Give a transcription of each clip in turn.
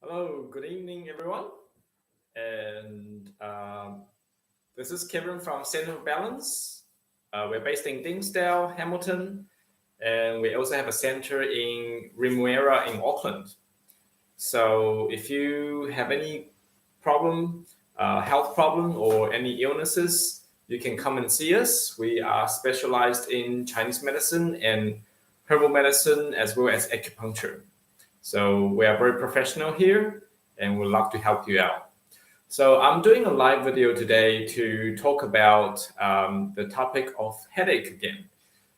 Hello, good evening, everyone. And this is Kevin from Center of Balance. We're based in Dinsdale, Hamilton, and we also have a center in Remuera in Auckland. So if you have any problem, health problem, or any illnesses, you can come and see us. We are specialized in Chinese medicine and herbal medicine as well as acupuncture. So we are very professional here and we'd love to help you out. So I'm doing a live video today to talk about the topic of headache again.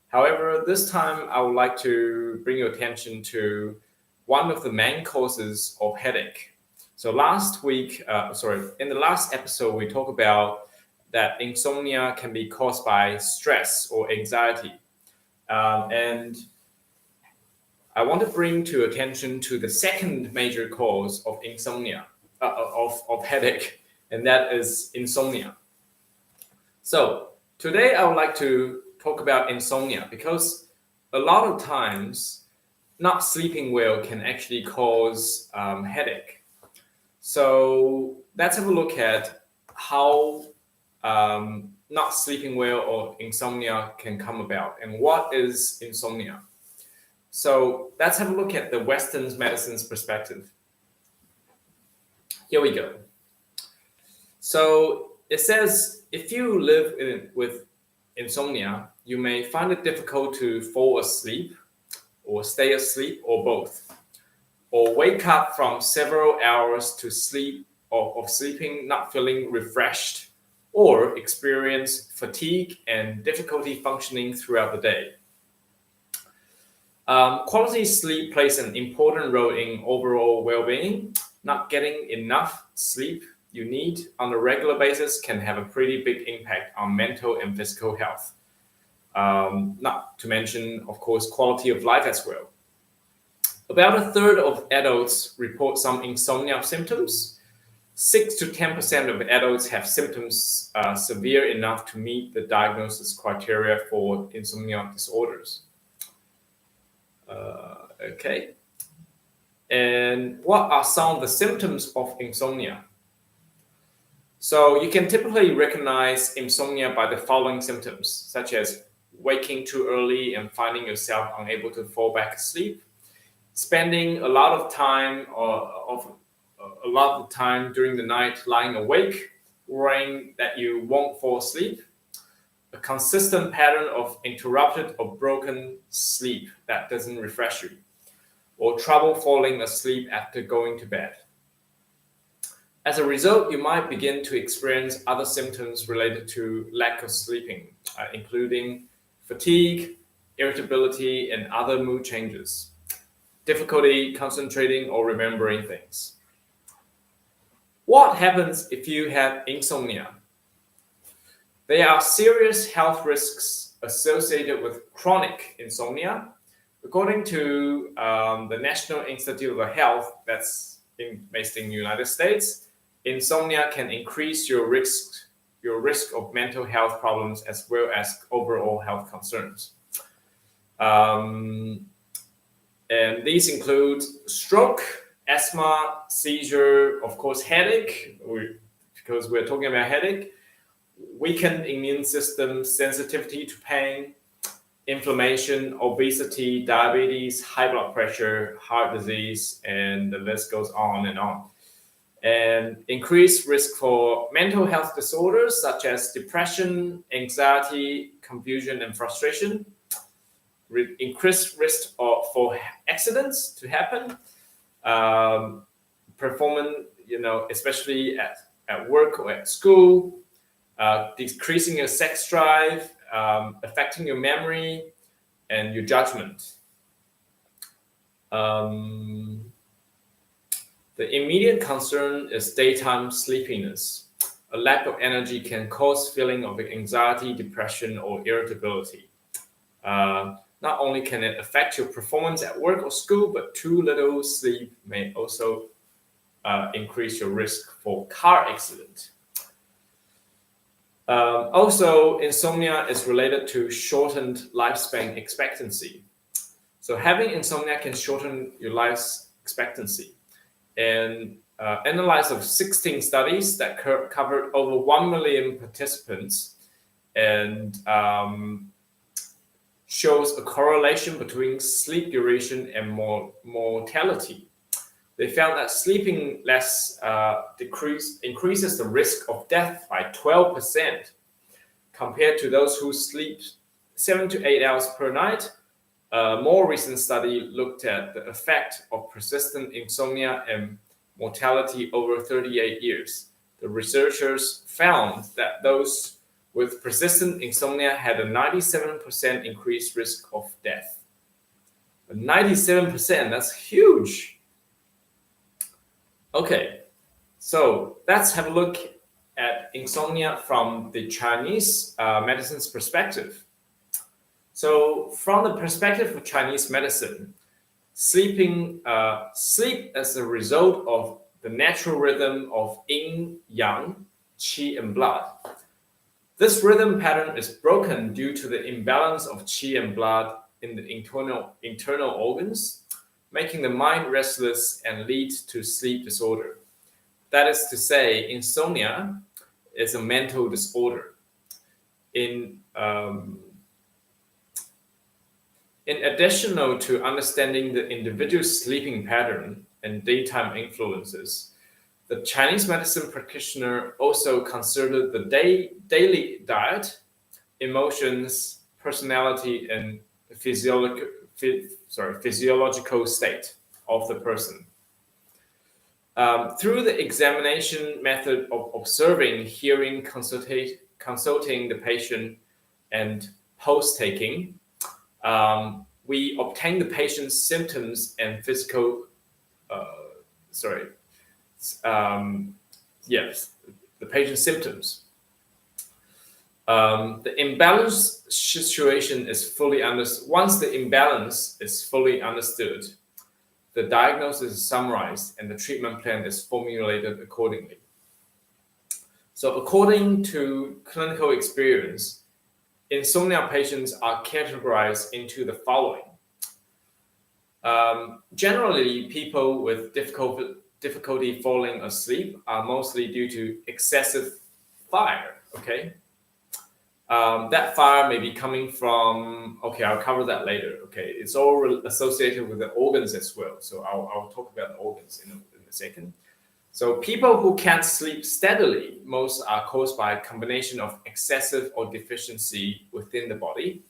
However, this time I would like to bring your attention to one of the main causes of headache. So in the last episode, we talked about that insomnia can be caused by stress or anxiety. And I want to bring to attention to the second major cause of insomnia, of headache, and that is insomnia. So today I would like to talk about insomnia because a lot of times not sleeping well can actually cause headache. So let's have a look at how not sleeping well or insomnia can come about and what is insomnia. So let's have a look at the Western medicine's perspective. Here we go. So it says, if you live with insomnia, you may find it difficult to fall asleep or stay asleep or both, or wake up from several hours to sleep of sleeping not feeling refreshed, or experience fatigue and difficulty functioning throughout the day. Quality sleep plays an important role in overall well-being. Not getting enough sleep you need on a regular basis can have a pretty big impact on mental and physical health. Not to mention, of course, quality of life as well. About a third of adults report some insomnia symptoms. 6 to 10% of adults have symptoms severe enough to meet the diagnosis criteria for insomnia disorders. Okay. And what are some of the symptoms of insomnia? So you can typically recognize insomnia by the following symptoms, such as waking too early and finding yourself unable to fall back asleep, spending a lot of time during the night lying awake, worrying that you won't fall asleep, a consistent pattern of interrupted or broken sleep that doesn't refresh you, or trouble falling asleep after going to bed. As a result, you might begin to experience other symptoms related to lack of sleeping, including fatigue, irritability, and other mood changes, difficulty concentrating or remembering things. What happens if you have insomnia? There are serious health risks associated with chronic insomnia. According to the National Institute of Health, that's based in the United States, insomnia can increase your risk of mental health problems as well as overall health concerns. And these include stroke, asthma, seizure, of course, headache, because we're talking about headache, weakened immune system, sensitivity to pain, inflammation, obesity, diabetes, high blood pressure, heart disease, and the list goes on and on. And increased risk for mental health disorders such as depression, anxiety, confusion, and frustration. Increased risk for accidents to happen. Performance, especially at work or at school. Decreasing your sex drive, affecting your memory and your judgment. The immediate concern is daytime sleepiness. A lack of energy can cause feeling of anxiety, depression, or irritability. Not only can it affect your performance at work or school, but too little sleep may also increase your risk for car accident. Also, insomnia is related to shortened lifespan expectancy. So having insomnia can shorten your life expectancy. and analysis of 16 studies that covered over 1 million participants, and shows a correlation between sleep duration and mortality. They found that sleeping less increases the risk of death by 12% compared to those who sleep 7 to 8 hours per night. A more recent study looked at the effect of persistent insomnia and mortality over 38 years. The researchers found that those with persistent insomnia had a 97% increased risk of death. 97%, that's huge. Okay, so let's have a look at insomnia from the Chinese medicine's perspective. So from the perspective of Chinese medicine, sleep as a result of the natural rhythm of yin, yang, qi, and blood. This rhythm pattern is broken due to the imbalance of qi and blood in the internal organs, making the mind restless and lead to sleep disorder. That is to say, insomnia is a mental disorder. In addition to understanding the individual's sleeping pattern and daytime influences, the Chinese medicine practitioner also considered the daily diet, emotions, personality, and physiological state of the person. Through the examination method of observing, hearing, consulting the patient, and post-taking, we obtain the patient's symptoms and the patient's symptoms. The imbalance situation is fully understood. Once the imbalance is fully understood, the diagnosis is summarized and the treatment plan is formulated accordingly. So according to clinical experience, insomnia patients are categorized into the following. Generally, people with difficulty falling asleep are mostly due to excessive fire, okay? That fire may be coming from, okay, I'll cover that later, okay? It's all associated with the organs as well, so I'll talk about the organs in a second. So people who can't sleep steadily, most are caused by a combination of excessive or deficiency within the body.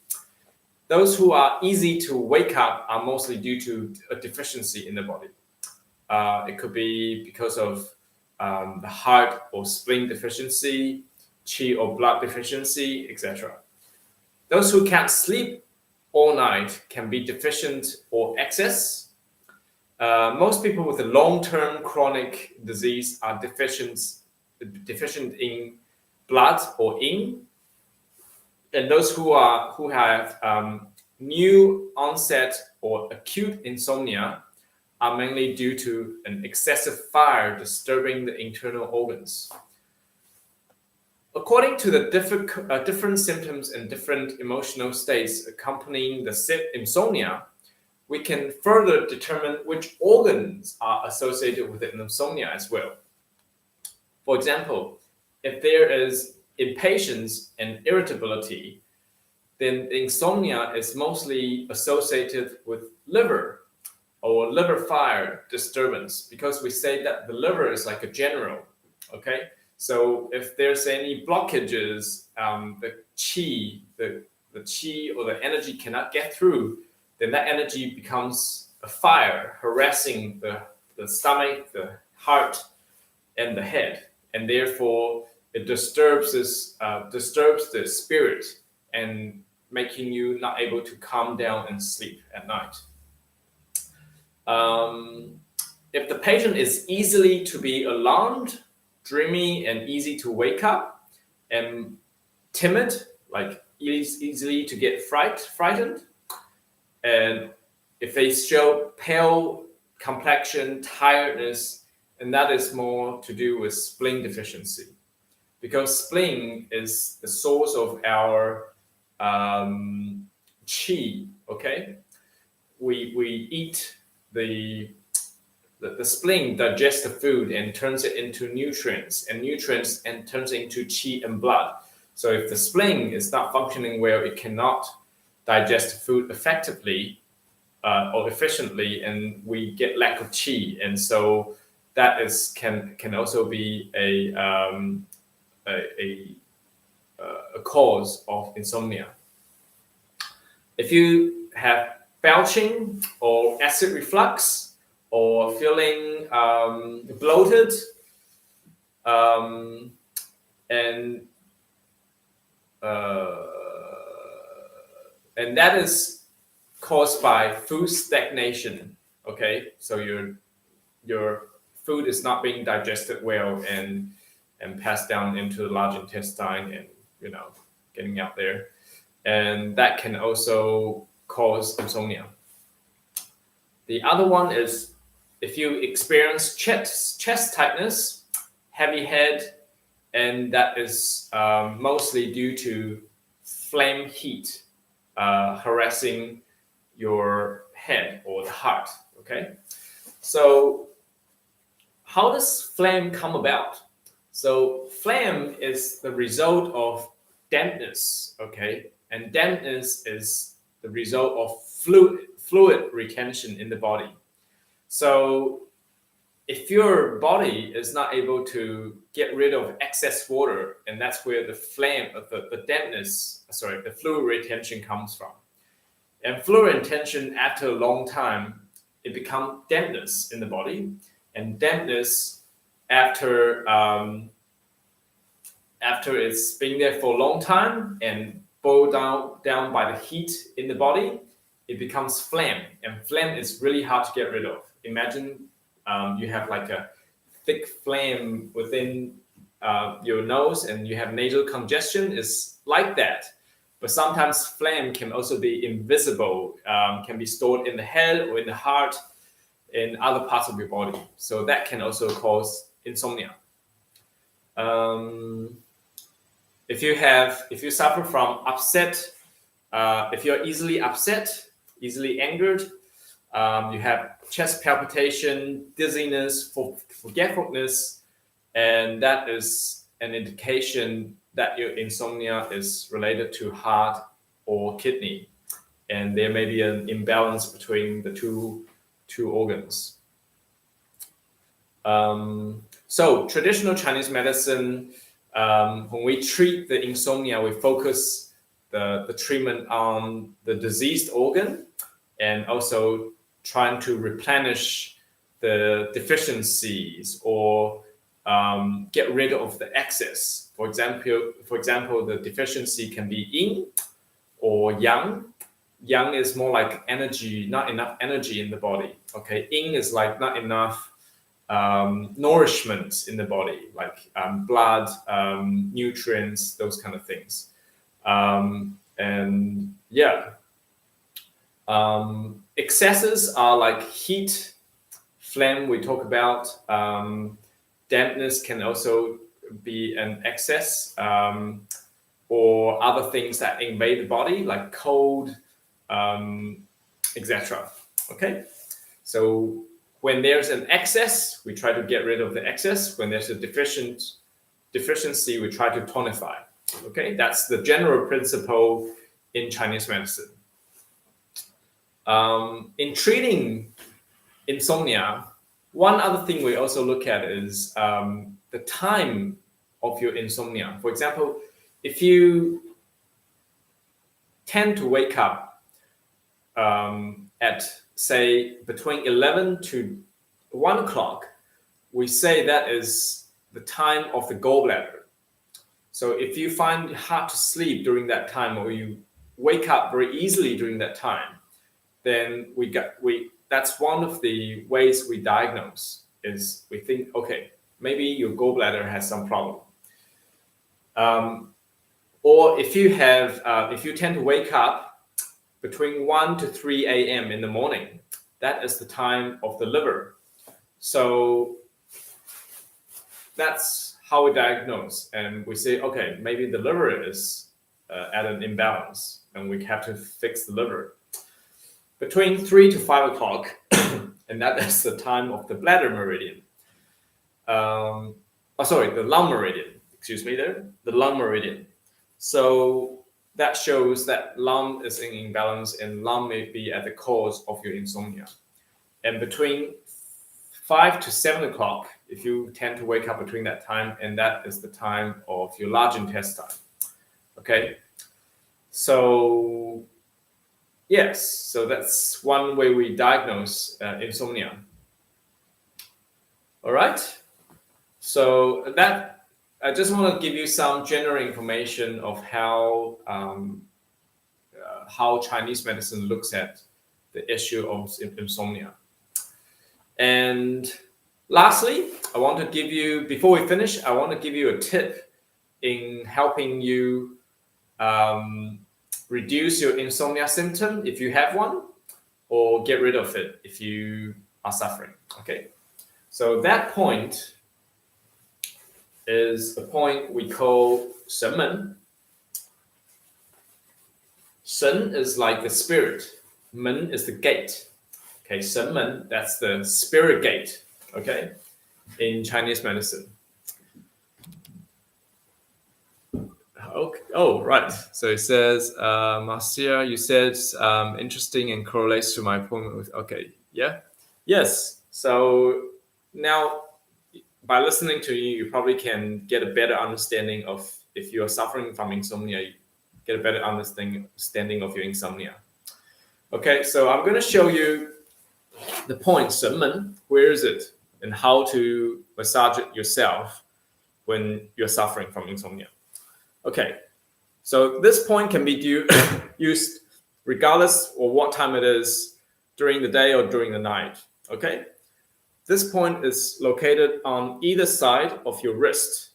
Those who are easy to wake up are mostly due to a deficiency in the body. It could be because of the heart or spleen deficiency, qi or blood deficiency, etc. Those who can't sleep all night can be deficient or excess. Most people with a long-term chronic disease are deficient in blood or yin, and those who have new onset or acute insomnia are mainly due to an excessive fire disturbing the internal organs. According to the different symptoms and different emotional states accompanying the insomnia, we can further determine which organs are associated with the insomnia as well. For example, if there is impatience and irritability, then the insomnia is mostly associated with liver or liver fire disturbance, because we say that the liver is like a general, okay? So if there's any blockages, the qi or the energy cannot get through, then that energy becomes a fire harassing the stomach, the heart, and the head, and therefore it disturbs the spirit and making you not able to calm down and sleep at night. If the patient is easily to be alarmed, dreamy, and easy to wake up, and timid, like easily to get frightened, and if they show pale complexion, tiredness, and that is more to do with spleen deficiency, because spleen is the source of our qi. Okay, we eat the the spleen digests the food and turns it into nutrients, and turns it into qi and blood. So if the spleen is not functioning well, it cannot digest food effectively or efficiently, and we get lack of qi. And so that can also be a cause of insomnia. If you have belching or acid reflux, or feeling bloated, and that is caused by food stagnation. Okay, so your food is not being digested well and passed down into the large intestine, and getting out there, and that can also cause insomnia. The other one is if you experience chest tightness, heavy head, and that is mostly due to flame heat harassing your head or the heart. Okay, so how does flame come about? So flame is the result of dampness. Okay, and dampness is the result of fluid retention in the body. So if your body is not able to get rid of excess water, and that's where the fluid retention comes from. And fluid retention, after a long time, it becomes dampness in the body. And dampness, after it's been there for a long time and boiled down by the heat in the body, it becomes phlegm. And phlegm is really hard to get rid of. Imagine you have like a thick phlegm within your nose, and you have nasal congestion. Is like that. But sometimes phlegm can also be invisible, can be stored in the head or in the heart, in other parts of your body. So that can also cause insomnia. If you suffer from upset, if you're easily upset, easily angered, you have chest palpitation, dizziness, forgetfulness, and that is an indication that your insomnia is related to heart or kidney, and there may be an imbalance between the two organs. So traditional Chinese medicine, when we treat the insomnia, we focus the treatment on the diseased organ, and also trying to replenish the deficiencies or get rid of the excess. For example, the deficiency can be yin or yang. Yang is more like energy, not enough energy in the body. Okay, yin is like not enough nourishment in the body, like blood, nutrients, those kind of things. Excesses are like heat, phlegm we talk about. Dampness can also be an excess, or other things that invade the body, like cold, etc. Okay, so when there's an excess, we try to get rid of the excess. When there's a deficiency, we try to tonify. Okay, that's the general principle in Chinese medicine. In treating insomnia, one other thing we also look at is the time of your insomnia. For example, if you tend to wake up at, say, between 11 to 1 o'clock, we say that is the time of the gallbladder. So if you find it hard to sleep during that time, or you wake up very easily during that time, then that's one of the ways we diagnose, is we think, okay, maybe your gallbladder has some problem. Or if you tend to wake up between 1 to 3 a.m. in the morning, that is the time of the liver. So that's how we diagnose, and we say, okay, maybe the liver is at an imbalance, and we have to fix the liver. Between 3 to 5 o'clock, and that is the time of the bladder meridian. The lung meridian. Excuse me there, the lung meridian. So that shows that lung is in imbalance, and lung may be at the cause of your insomnia. And between 5 to 7 o'clock, if you tend to wake up between that time, and that is the time of your large intestine. Okay, so yes, so that's one way we diagnose insomnia. All right, so that I just want to give you some general information of how Chinese medicine looks at the issue of insomnia. And lastly, I want to give you, before we finish, I want to give you a tip in helping you reduce your insomnia symptom if you have one, or get rid of it if you are suffering. Okay, so that point is a point we call 神门. 神 is like the spirit, 门 is the gate. Okay, 神门, that's the spirit gate, okay, in Chinese medicine. Okay. Oh, right. So it says, Marcia, you said interesting and correlates to my appointment with, okay, yeah. Yes. So now by listening to you, you probably can get a better understanding of if you are suffering from insomnia, you get a better understanding of your insomnia. Okay, so I'm going to show you the point, 神门, where is it, and how to massage it yourself when you're suffering from insomnia. Okay, so this point can be used regardless of what time it is, during the day or during the night. Okay, this point is located on either side of your wrist,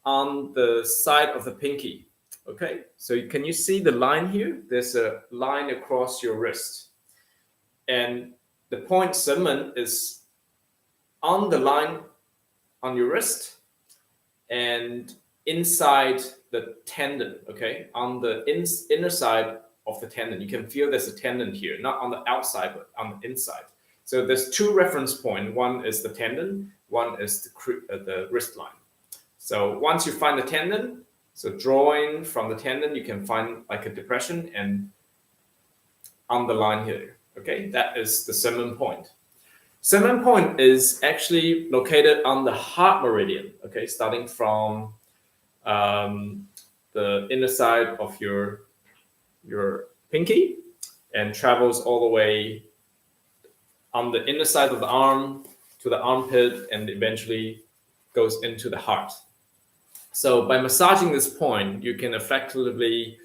on the side of the pinky. Okay, so can you see the line here? There's a line across your wrist, and the point 神门 is on the line on your wrist and inside the tendon, okay, on the inner side of the tendon. You can feel there's a tendon here, not on the outside, but on the inside. So there's two reference points. One is the tendon, one is the wrist line. So once you find the tendon, so drawing from the tendon, you can find like a depression and on the line here. Okay, that is the 神门 point. 神门 point is actually located on the heart meridian. Okay, starting from the inner side of your pinky and travels all the way on the inner side of the arm to the armpit and eventually goes into the heart. So by massaging this point, you can effectively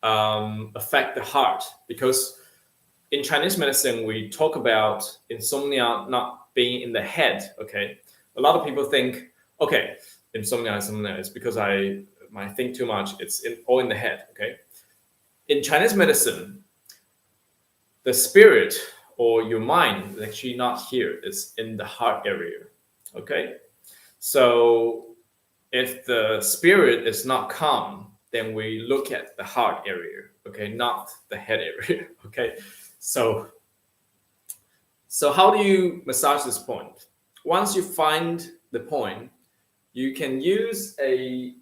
affect the heart, because in Chinese medicine, we talk about insomnia not being in the head, okay? A lot of people think, okay, insomnia is because I might think too much, it's all in the head, okay? In Chinese medicine, the spirit or your mind is actually not here, it's in the heart area, okay? So if the spirit is not calm, then we look at the heart area, okay, not the head area, okay? So how do you massage this point? Once you find the point, you can use a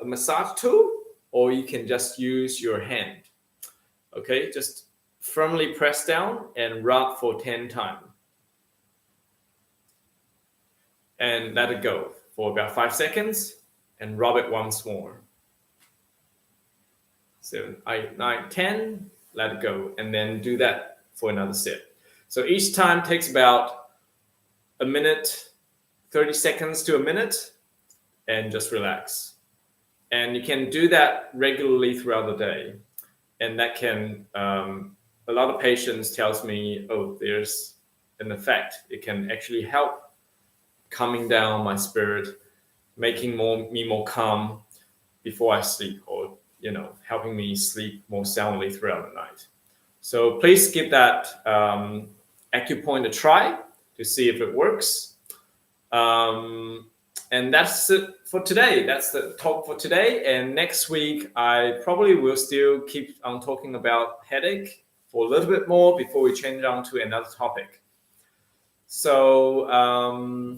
massage tool, or you can just use your hand. Okay, just firmly press down and rub for 10 times. And let it go for about 5 seconds and rub it once more. 7, 8, 9, 10, let it go, and then do that for another set. So each time takes about a minute, 30 seconds to a minute, and just relax. And you can do that regularly throughout the day. And that can, a lot of patients tells me, oh, there's an effect. It can actually help calming down my spirit, making me more calm before I sleep, or, you know, helping me sleep more soundly throughout the night. So please give that acupoint a try to see if it works. And that's it for today. That's the talk for today. And next week, I probably will still keep on talking about headache for a little bit more before we change on to another topic. So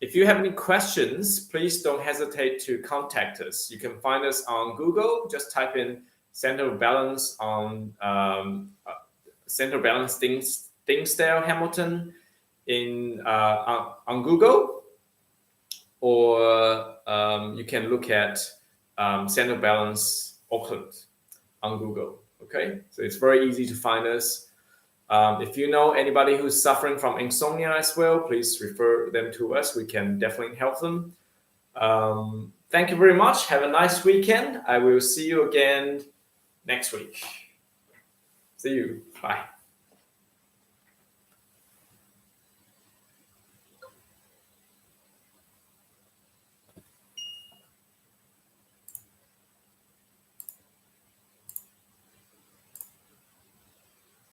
if you have any questions, please don't hesitate to contact us. You can find us on Google. Just type in Center of Balance on Center of Balance Dinsdale, Hamilton on Google, or you can look at Center of Balance Auckland on Google. Okay, so it's very easy to find us. If you know anybody who's suffering from insomnia as well, please refer them to us. We can definitely help them. Thank you very much. Have a nice weekend. I will see you again next week. See you. Bye.